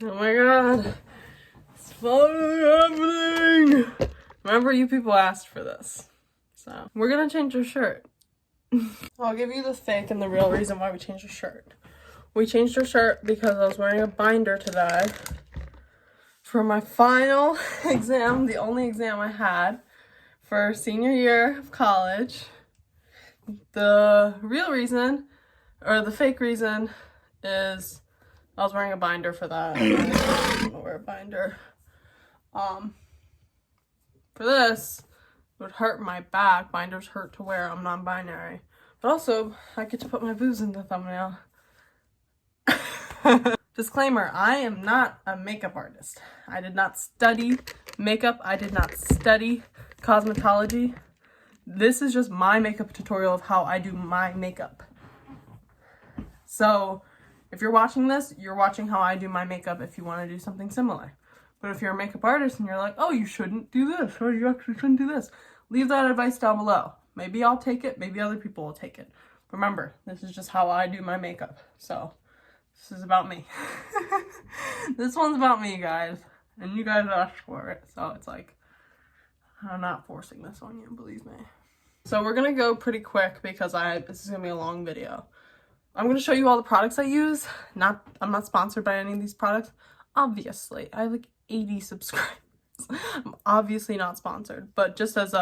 Oh my god. It's finally happening! Remember, you people asked for this. So, we're gonna change your shirt. I'll give you the fake and the real reason why we changed your shirt. We changed your shirt because I was wearing a binder today for my final exam, the only exam I had for senior year of college. The real reason, or the fake reason, is I was wearing a binder for that. I'm gonna wear a binder. For this, it would hurt my back. Binders hurt to wear. I'm non-binary. But also, I get to put my boobs in the thumbnail. Disclaimer, I am not a makeup artist. I did not study makeup. I did not study cosmetology. This is just my makeup tutorial of how I do my makeup. So, if you're watching this, you're watching how I do my makeup if you want to do something similar. But if you're a makeup artist and you're like, oh, you shouldn't do this, or you actually shouldn't do this, leave that advice down below. Maybe I'll take it, maybe other people will take it. Remember, this is just how I do my makeup. So, this is about me. This one's about me, guys. And you guys asked for it. So, it's like, I'm not forcing this on you, believe me. So, we're going to go pretty quick because this is going to be a long video. I'm going to show you all the products I use. I'm not sponsored by any of these products. Obviously, I have like 80 subscribers. I'm obviously not sponsored, but just as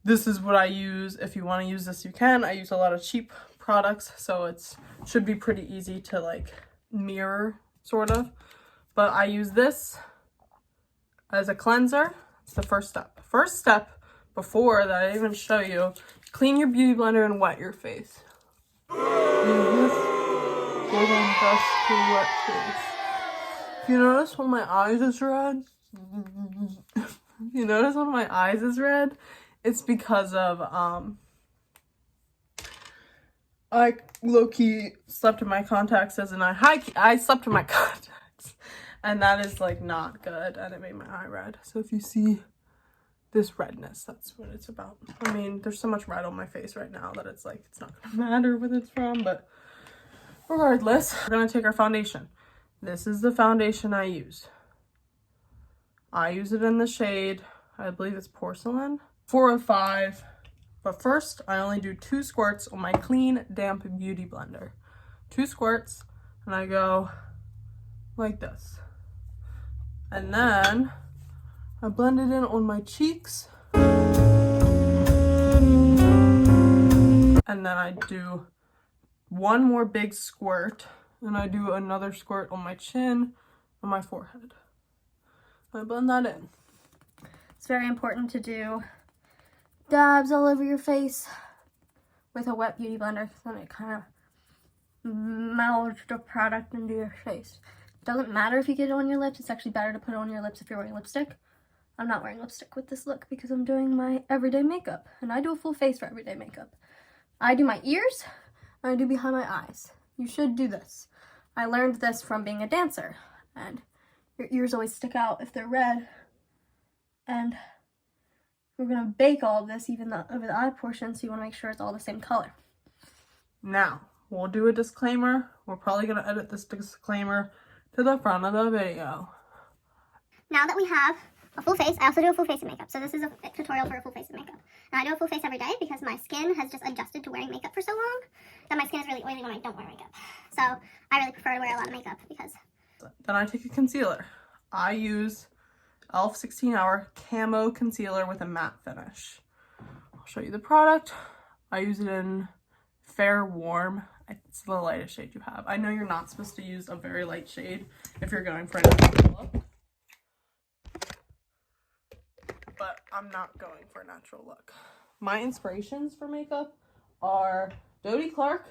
this is what I use. If you want to use this, you can. I use a lot of cheap products, so it should be pretty easy to like mirror, sort of. But I use this as a cleanser. It's the first step. First step, before that I even show you, clean your beauty blender and wet your face. Use this golden dust to wet face. If you notice when my eyes is red, it's because of, I low-key slept in my contacts as an I slept in my contacts, and that is like not good, and it made my eye red. So if you see this redness, that's what it's about. I mean, there's so much red on my face right now that it's like, it's not gonna matter what it's from, but regardless, we're gonna take our foundation. This is the foundation I use. I use it in the shade, I believe it's Porcelain, 405. But first, I only do 2 squirts on my clean, damp beauty blender. 2 squirts, and I go like this. And then I blend it in on my cheeks. And then I do one more big squirt. And I do another squirt on my chin, on my forehead. I blend that in. It's very important to do dabs all over your face with a wet beauty blender, because then it kind of melds the product into your face. It doesn't matter if you get it on your lips. It's actually better to put it on your lips if you're wearing lipstick. I'm not wearing lipstick with this look because I'm doing my everyday makeup. And I do a full face for everyday makeup. I do my ears, and I do behind my eyes. You should do this. I learned this from being a dancer, and your ears always stick out if they're red. And we're going to bake all of this, even over the eye portion, so you want to make sure it's all the same color. Now, we'll do a disclaimer. We're probably going to edit this disclaimer to the front of the video. Now that we have a full face, I also do a full face of makeup. So this is a tutorial for a full face of makeup. And I do a full face every day because my skin has just adjusted to wearing makeup for so long that my skin is really oily when I don't wear makeup. So I really prefer to wear a lot of makeup because... Then I take a concealer. I use e.l.f. 16 Hour Camo Concealer with a matte finish. I'll show you the product. I use it in Fair Warm. It's the lightest shade you have. I know you're not supposed to use a very light shade if you're going for a natural look. But I'm not going for a natural look. My inspirations for makeup are Dodie Clark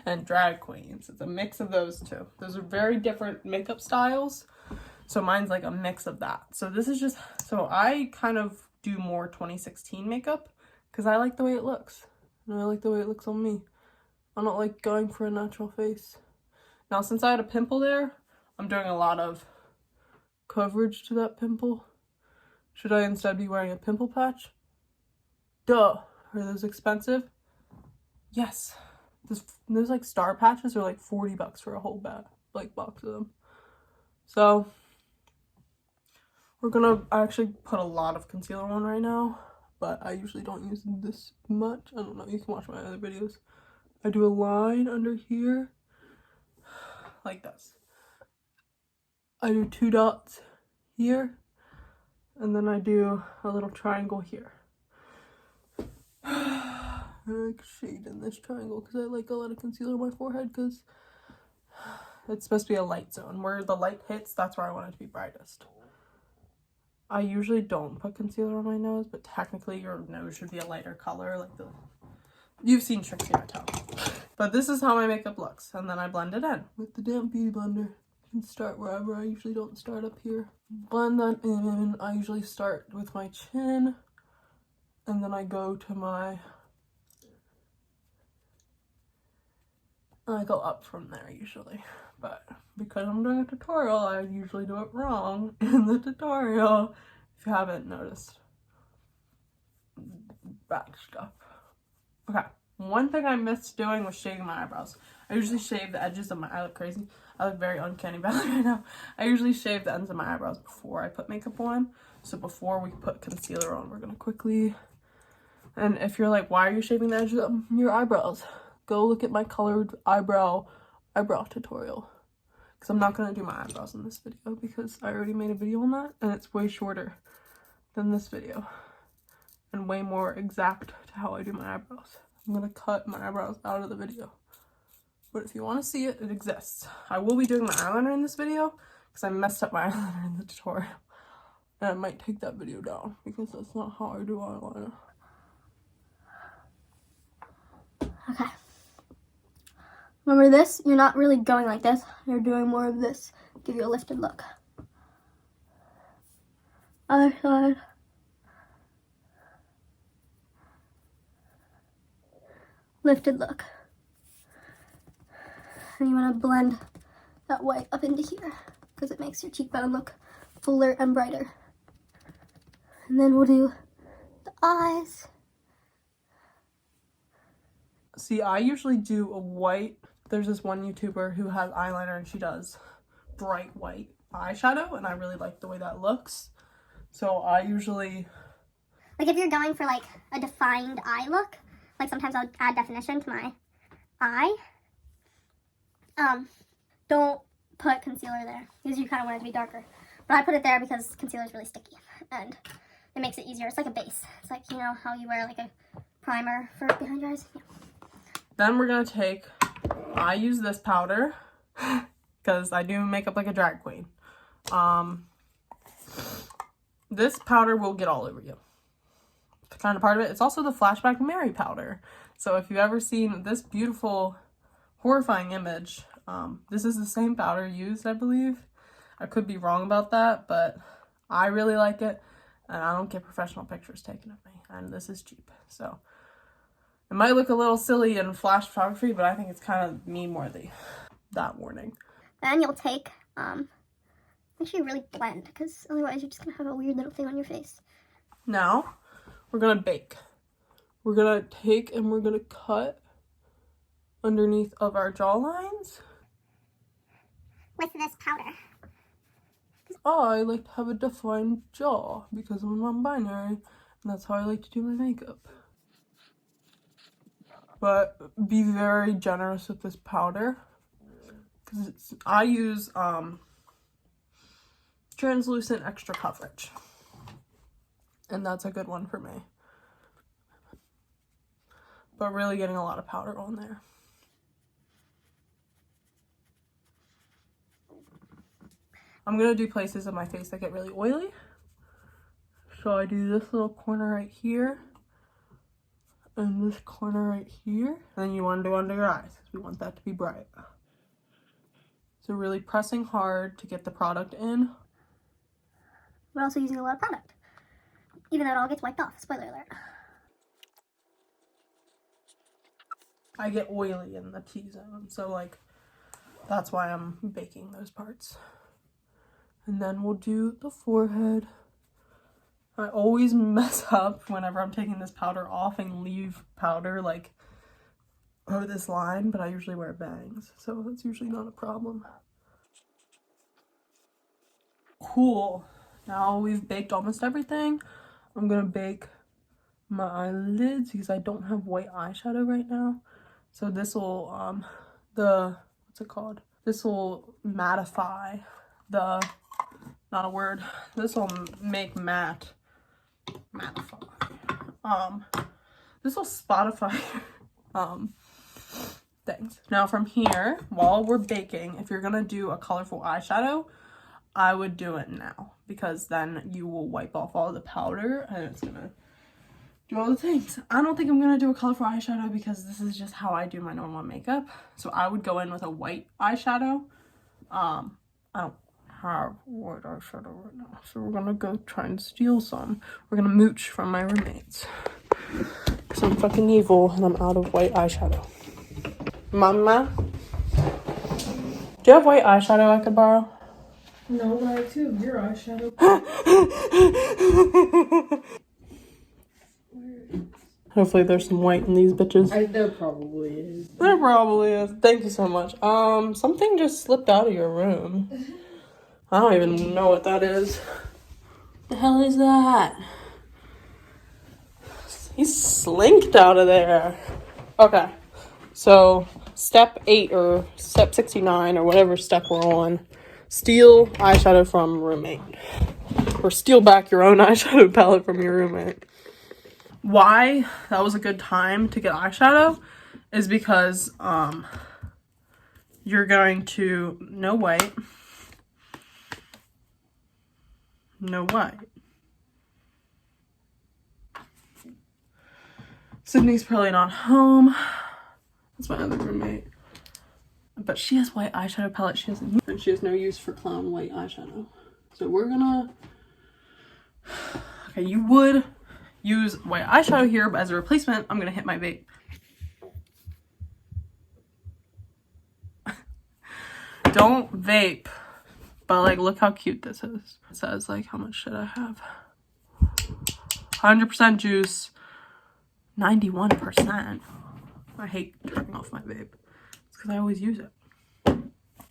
and drag queens. It's a mix of those two. Those are very different makeup styles. So mine's like a mix of that. So this is just, so I kind of do more 2016 makeup because I like the way it looks. And I like the way it looks on me. I don't like going for a natural face. Now, since I had a pimple there, I'm doing a lot of coverage to that pimple. Should I instead be wearing a pimple patch? Duh. Are those expensive? Yes. Those like star patches are like $40 for a whole box of them. So we're gonna actually put a lot of concealer on right now, but I usually don't use this much. I don't know, you can watch my other videos. I do a line under here like this. I do 2 dots here, and then I do a little triangle here. I like shade in this triangle because I like a lot of concealer on my forehead because it's supposed to be a light zone. Where the light hits, that's where I want it to be brightest. I usually don't put concealer on my nose, but technically your nose should be a lighter color. Like you've seen Trixie Mattel. But this is how my makeup looks, and then I blend it in with the damp beauty blender. You can start wherever. I usually don't start up here. Blend that in. I usually start with my chin, and then I go to my... I go up from there usually, but because I'm doing a tutorial, I usually do it wrong in the tutorial, if you haven't noticed. Back stuff. Okay, one thing I missed doing was shaving my eyebrows. I usually shave the edges of my... I look crazy. I look very uncanny valley right now. I usually shave the ends of my eyebrows before I put makeup on. So before we put concealer on, we're gonna quickly... And if you're like, why are you shaving the edges of your eyebrows? Go look at my colored eyebrow tutorial. Because I'm not going to do my eyebrows in this video because I already made a video on that. And it's way shorter than this video. And way more exact to how I do my eyebrows. I'm going to cut my eyebrows out of the video. But if you want to see it, it exists. I will be doing my eyeliner in this video because I messed up my eyeliner in the tutorial. And I might take that video down because that's not how I do eyeliner. Okay. Remember this? You're not really going like this. You're doing more of this. Give you a lifted look. Other side. Lifted look. And you want to blend that white up into here because it makes your cheekbone look fuller and brighter. And then we'll do the eyes. See, I usually do a white... There's this one YouTuber who has eyeliner and she does bright white eyeshadow, and I really like the way that looks. So I usually... Like if you're going for like a defined eye look, like sometimes I'll add definition to my eye. Don't put concealer there because you kind of want it to be darker. But I put it there because concealer is really sticky and it makes it easier. It's like a base. It's like, you know how you wear like a primer for behind your eyes? Yeah. Then we're going to take... I use this powder because I do makeup like a drag queen. This powder will get all over you. It's kind of part of it. It's also the Flashback Mary powder. So if you've ever seen this beautiful, horrifying image, this is the same powder used, I believe. I could be wrong about that, but I really like it. And I don't get professional pictures taken of me. And this is cheap, so... It might look a little silly in flash photography, but I think it's kind of me worthy. That warning. Then you'll take, make sure you really blend, because otherwise you're just going to have a weird little thing on your face. Now, we're going to bake. We're going to take and we're going to cut underneath of our jawlines. With this powder. I like to have a defined jaw because I'm non-binary, and that's how I like to do my makeup. But be very generous with this powder because I use translucent extra coverage, and that's a good one for me. But really getting a lot of powder on there. I'm gonna do places of my face that get really oily, so I do this little corner right here. And this corner right here. And then you want to do under your eyes because we want that to be bright. So really pressing hard to get the product in. We're also using a lot of product. Even though it all gets wiped off. Spoiler alert. I get oily in the T-zone. So like, that's why I'm baking those parts. And then we'll do the forehead. I always mess up whenever I'm taking this powder off and leave powder like over this line, but I usually wear bangs, so that's usually not a problem. Cool. Now we've baked almost everything. I'm gonna bake my eyelids because I don't have white eyeshadow right now. So this will, what's it called? This will mattify the, not a word. This will make mattify. This will spotify, things. Now from here, while we're baking, if you're gonna do a colorful eyeshadow, I would do it now because then you will wipe off all the powder and it's gonna do all the things. I don't think I'm gonna do a colorful eyeshadow because this is just how I do my normal makeup. So I would go in with a white eyeshadow. I don't have white eyeshadow right now, so we're gonna go try and steal some. We're gonna mooch from my roommates because I'm fucking evil and I'm out of white eyeshadow. Mama, do you have white eyeshadow I could borrow? No, but I have two of your eyeshadow. Hopefully there's some white in these bitches. There probably is. There probably is. Thank you so much. Something just slipped out of your room. I don't even know what that is. The hell is that? He slinked out of there. Okay. So, step 8 or step 69 or whatever step we're on. Steal eyeshadow from roommate. Or steal back your own eyeshadow palette from your roommate. Why that was a good time to get eyeshadow is because you're going to no white. Sydney's probably not home. That's my other roommate. But she has white eyeshadow palette. She has no use for clown white eyeshadow. So we're gonna, okay, you would use white eyeshadow here, but as a replacement, I'm gonna hit my vape. Don't vape, but like, look how cute this is. It says like, how much should I have? 100% juice, 91%. I hate turning off my vape. It's because I always use it.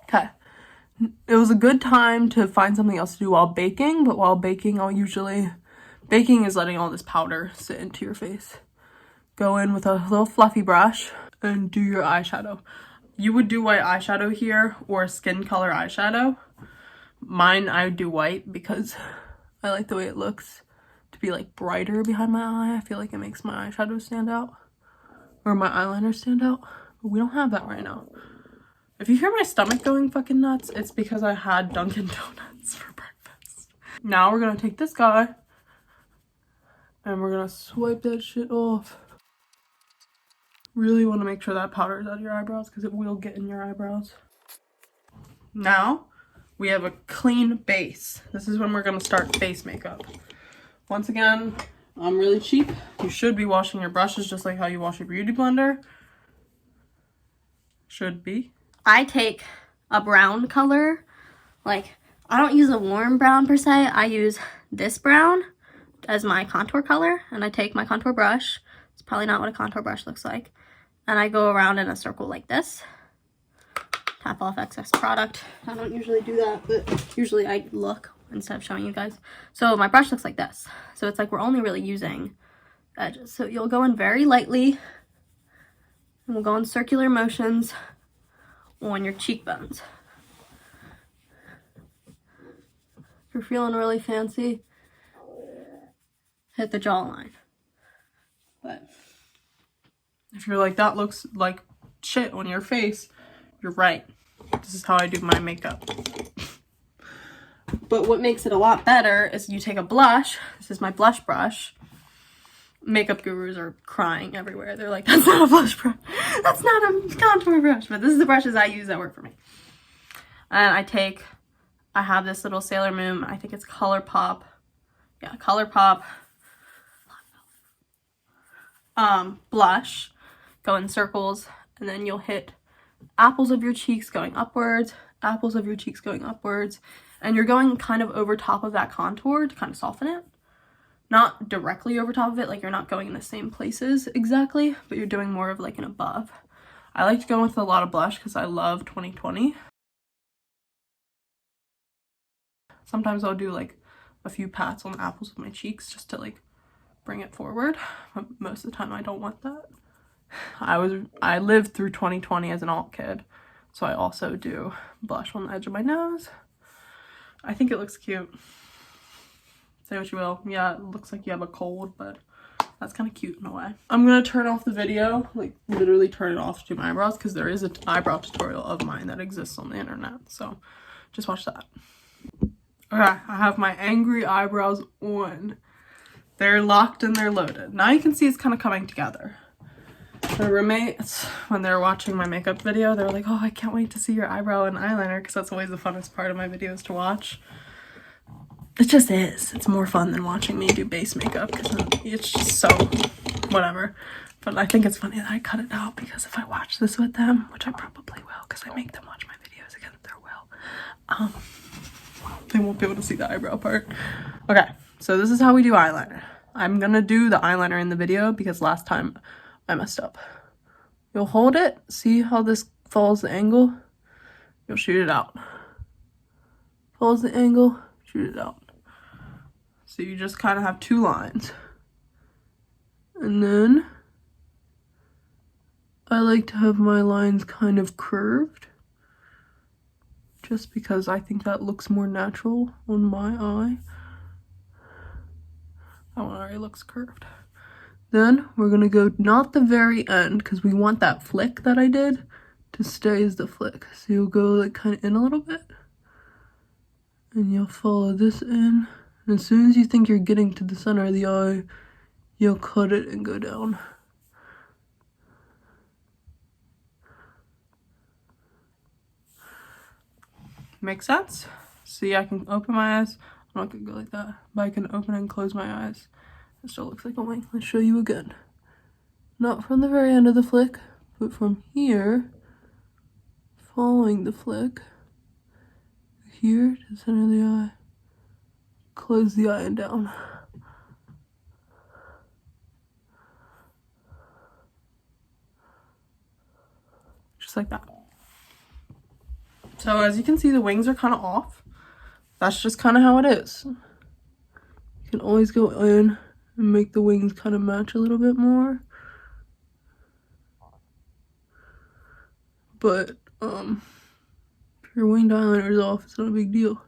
Okay. It was a good time to find something else to do while baking, but while baking, baking is letting all this powder sit into your face. Go in with a little fluffy brush and do your eyeshadow. You would do white eyeshadow here or skin color eyeshadow. Mine, I would do white because I like the way it looks to be like brighter behind my eye. I feel like it makes my eyeshadow stand out or my eyeliner stand out. But we don't have that right now. If you hear my stomach going fucking nuts, it's because I had Dunkin' Donuts for breakfast. Now we're gonna take this guy and we're gonna swipe that shit off. Really want to make sure that powder is out of your eyebrows because it will get in your eyebrows. Now we have a clean base. This is when we're gonna start face makeup. Once again, I'm really cheap. You should be washing your brushes just like how you wash your beauty blender. Should be. I take a brown color. Like, I don't use a warm brown per se. I use this brown as my contour color. And I take my contour brush. It's probably not what a contour brush looks like. And I go around in a circle like this. Tap off excess product. I don't usually do that, but usually I look instead of showing you guys. So my brush looks like this. So it's like we're only really using edges. So you'll go in very lightly. And we'll go in circular motions on your cheekbones. If you're feeling really fancy, hit the jawline. But if you're like, that looks like shit on your face, you're right. This is how I do my makeup. But what makes it a lot better is you take a blush. This is my blush brush. Makeup gurus are crying everywhere. They're like, that's not a blush brush. That's not a contour brush. But this is the brushes I use that work for me. And I have this little Sailor Moon. I think it's ColourPop. Yeah, ColourPop. Blush. Go in circles. And then you'll hit apples of your cheeks going upwards. Apples of your cheeks going upwards. And you're going kind of over top of that contour to kind of soften it. Not directly over top of it, like you're not going in the same places exactly, but you're doing more of like an above. I like to go with a lot of blush because I love 2020. Sometimes I'll do like a few pats on the apples of my cheeks just to like bring it forward. But most of the time I don't want that. I lived through 2020 as an alt kid, so I also do blush on the edge of my nose. I think it looks cute. Say what you will. Yeah, it looks like you have a cold, but that's kind of cute in a way. I'm gonna turn off the video, like literally turn it off to do my eyebrows, because there is an eyebrow tutorial of mine that exists on the internet, so just watch that. Okay, I have my angry eyebrows on. They're locked and they're loaded. Now you can see it's kind of coming together. My roommates, when they were watching my makeup video, they were like, oh, I can't wait to see your eyebrow and eyeliner, because that's always the funnest part of my videos to watch. It just is. It's more fun than watching me do base makeup, because it's just so whatever. But I think it's funny that I cut it out, because if I watch this with them, which I probably will, because I make them watch my videos against their will, they won't be able to see the eyebrow part. Okay, so this is how we do eyeliner. I'm gonna do the eyeliner in the video because last time I messed up. You'll hold it, see how this follows the angle? You'll shoot it out. Follows the angle, shoot it out. So you just kind of have two lines. And then I like to have my lines kind of curved, just because I think that looks more natural on my eye. That one already looks curved. Then we're gonna go not the very end, because we want that flick that I did to stay as the flick. So you'll go like kind of in a little bit, and you'll follow this in. And as soon as you think you're getting to the center of the eye, you'll cut it and go down. Make sense? See, I can open my eyes. I'm not gonna go like that, but I can open and close my eyes. It still looks like a wing. Let's show you again. Not from the very end of the flick, but from here, following the flick, here to the center of the eye, close the eye and down. Just like that. So as you can see, the wings are kind of off. That's just kind of how it is. You can always go in and make the wings kind of match a little bit more. But if your winged eyeliner is off, it's not a big deal.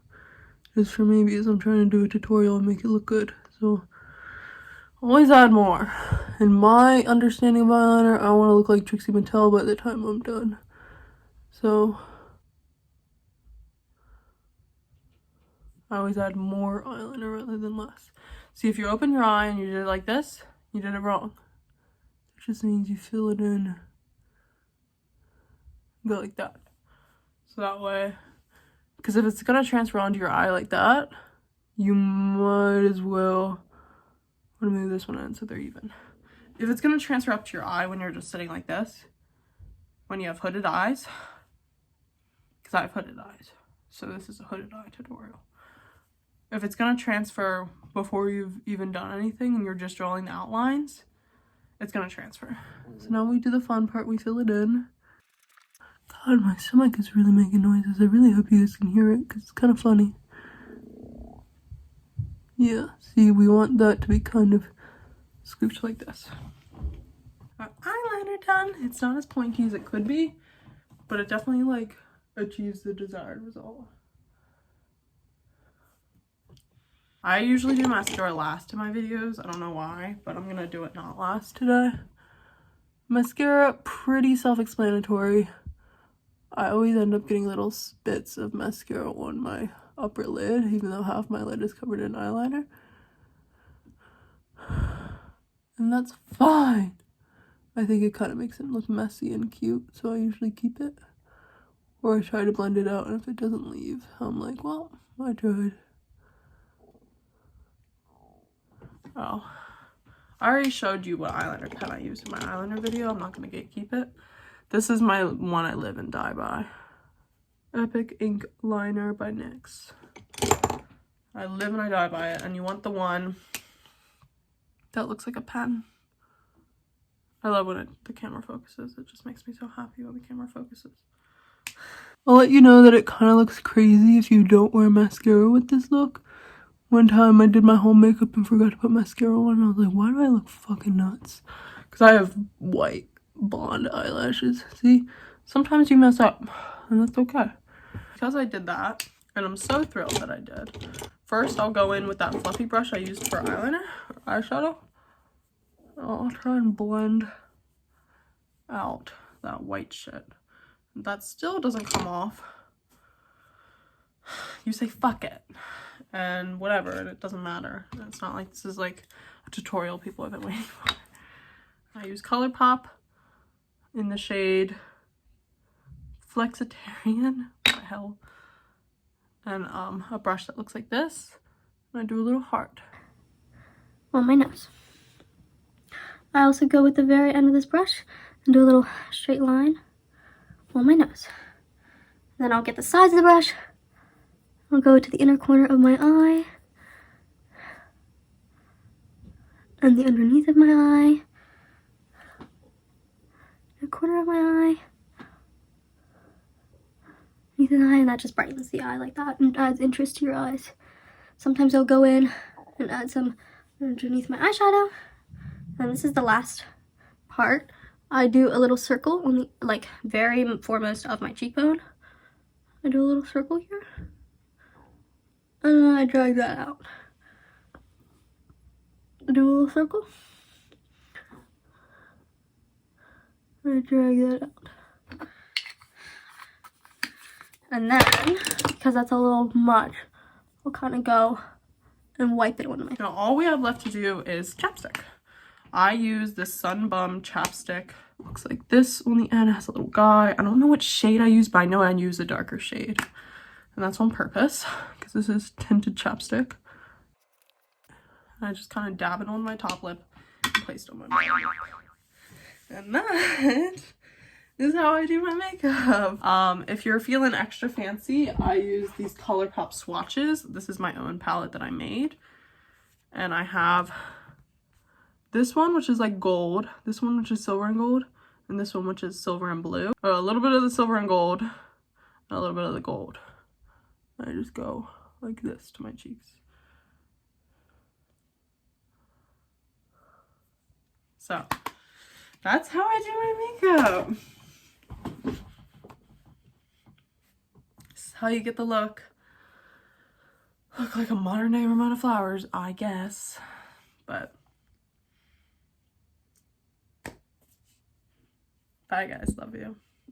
It's for me because I'm trying to do a tutorial and make it look good. So always add more. In my understanding of eyeliner, I want to look like Trixie Mattel by the time I'm done. So I always add more eyeliner rather than less. See, if you open your eye and you did it like this, you did it wrong. It just means you fill it in. Go like that. So that way, because if it's gonna transfer onto your eye like that, you might as well, I'm gonna move this one in so they're even. If it's gonna transfer up to your eye when you're just sitting like this, when you have hooded eyes, because I have hooded eyes, so this is a hooded eye tutorial. If it's gonna transfer before you've even done anything and you're just drawing the outlines, it's gonna transfer. So now we do the fun part, we fill it in. God, my stomach is really making noises. I really hope you guys can hear it because it's kind of funny. Yeah, see, we want that to be kind of scooped like this. Our eyeliner done. It's not as pointy as it could be, but it definitely like achieves the desired result. I usually do mascara last in my videos. I don't know why, but I'm gonna do it not last today. Mascara, pretty self-explanatory. I always end up getting little bits of mascara on my upper lid, even though half my lid is covered in eyeliner. And that's fine. I think it kind of makes it look messy and cute, so I usually keep it. Or I try to blend it out, and if it doesn't leave, I'm like, well, I tried. Oh. I already showed you what eyeliner pen I used in my eyeliner video. I'm not going to gatekeep it. This is my one I live and die by. Epic Ink Liner by NYX. I live and I die by it, and you want the one that looks like a pen. I love when the camera focuses. It just makes me so happy when the camera focuses. I'll let you know that it kind of looks crazy if you don't wear mascara with this look. One time I did my whole makeup and forgot to put mascara on, and I was like, why do I look fucking nuts? Because I have white blonde eyelashes. See? Sometimes you mess up, and that's okay. Because I did that, and I'm so thrilled that I did. First, I'll go in with that fluffy brush I used for eyeliner, or eyeshadow. I'll try and blend out that white shit. That still doesn't come off. You say fuck it and whatever, and it doesn't matter. It's not like this is like a tutorial people have been waiting for. I use ColourPop in the shade Flexitarian. What the hell? And a brush that looks like this. And I do a little heart on my nose. I also go with the very end of this brush and do a little straight line on my nose. Then I'll get the sides of the brush. I'll go to the inner corner of my eye and the underneath of my eye, the corner of my eye, underneath the eye, and that just brightens the eye like that and adds interest to your eyes. Sometimes I'll go in and add some underneath my eyeshadow, and this is the last part. I do a little circle on the like very foremost of my cheekbone. I do a little circle here. And I drag that out. Do a little circle. I drag that out. And then, because that's a little much, I'll kind of go and wipe it onto my face. Now all we have left to do is chapstick. I use this Sun Bum chapstick. Looks like this on the end. It has a little guy. I don't know what shade I use, but I know I use a darker shade. And that's on purpose, because this is tinted chapstick. I just kind of dab it on my top lip and place it on my bottom lip. And that is how I do my makeup. If you're feeling extra fancy, I use these ColourPop swatches. This is my own palette that I made. And I have this one, which is like gold, this one, which is silver and gold, and this one, which is silver and blue. A little bit of the silver and gold, and a little bit of the gold. I just go like this to my cheeks. So, that's how I do my makeup. This is how you get the look. Look like a modern day Ramona Flowers, I guess. But, bye guys, love you.